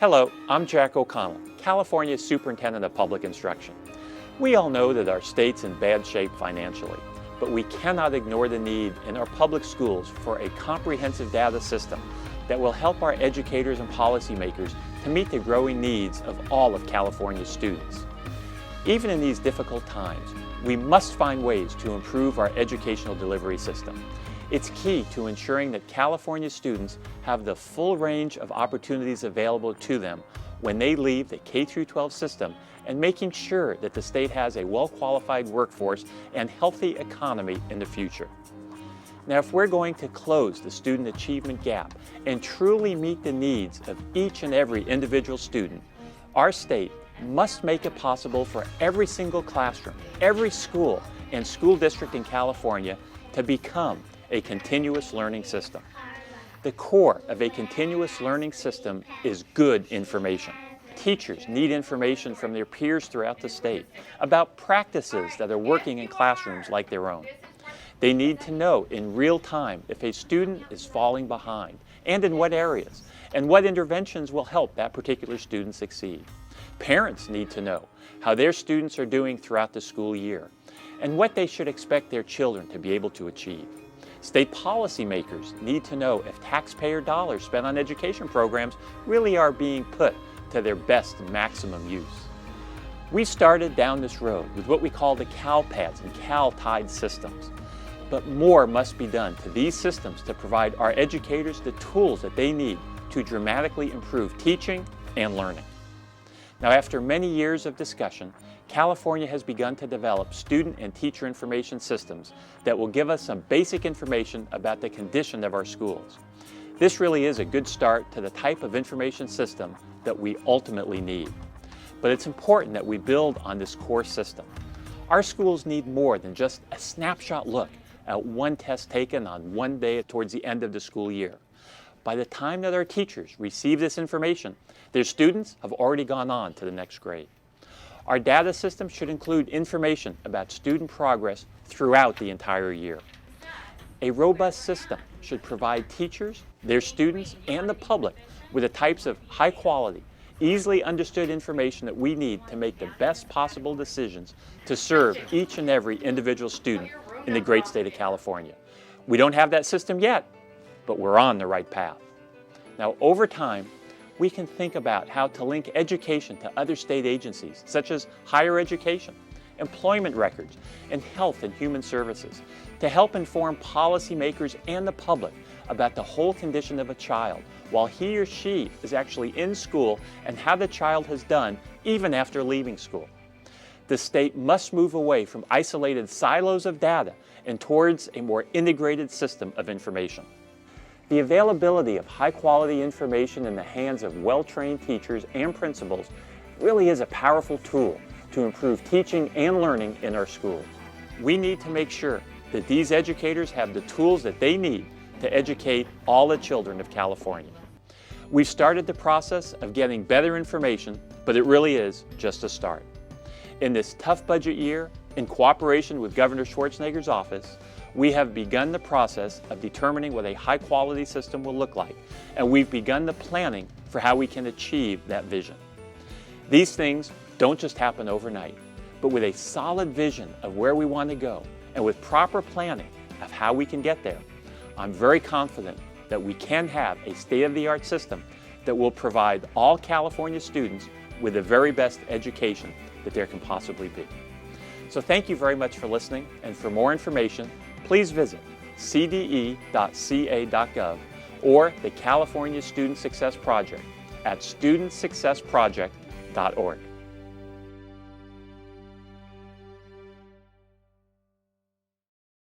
Hello, I'm Jack O'Connell, California Superintendent of Public Instruction. We all know that our state's in bad shape financially, but we cannot ignore the need in our public schools for a comprehensive data system that will help our educators and policymakers to meet the growing needs of all of California's students. Even in these difficult times, we must find ways to improve our educational delivery system. It's key to ensuring that California students have the full range of opportunities available to them when they leave the K-12 system, and making sure that the state has a well-qualified workforce and healthy economy in the future. Now, if we're going to close the student achievement gap and truly meet the needs of each and every individual student, our state must make it possible for every single classroom, every school, and school district in California to become a continuous learning system. The core of a continuous learning system is good information. Teachers need information from their peers throughout the state about practices that are working in classrooms like their own. They need to know in real time if a student is falling behind and in what areas, and what interventions will help that particular student succeed. Parents need to know how their students are doing throughout the school year and what they should expect their children to be able to achieve. State policymakers need to know if taxpayer dollars spent on education programs really are being put to their best and maximum use. We started down this road with what we call the CalPads and CalTIDE systems, but more must be done to these systems to provide our educators the tools that they need to dramatically improve teaching and learning. Now, after many years of discussion, California has begun to develop student and teacher information systems that will give us some basic information about the condition of our schools. This really is a good start to the type of information system that we ultimately need. But it's important that we build on this core system. Our schools need more than just a snapshot look at one test taken on one day towards the end of the school year. By the time that our teachers receive this information, their students have already gone on to the next grade. Our data system should include information about student progress throughout the entire year. A robust system should provide teachers, their students, and the public with the types of high quality, easily understood information that we need to make the best possible decisions to serve each and every individual student in the great state of California. We don't have that system yet, but we're on the right path. Now, over time, we can think about how to link education to other state agencies, such as higher education, employment records, and health and human services, to help inform policymakers and the public about the whole condition of a child while he or she is actually in school, and how the child has done even after leaving school. The state must move away from isolated silos of data and towards a more integrated system of information. The availability of high-quality information in the hands of well-trained teachers and principals really is a powerful tool to improve teaching and learning in our schools. We need to make sure that these educators have the tools that they need to educate all the children of California. We've started the process of getting better information, but it really is just a start. In this tough budget year, in cooperation with Governor Schwarzenegger's office, we have begun the process of determining what a high-quality system will look like, and we've begun the planning for how we can achieve that vision. These things don't just happen overnight, but with a solid vision of where we want to go and with proper planning of how we can get there, I'm very confident that we can have a state-of-the-art system that will provide all California students with the very best education that there can possibly be. So thank you very much for listening, and for more information, please visit cde.ca.gov or the California Student Success Project at studentsuccessproject.org.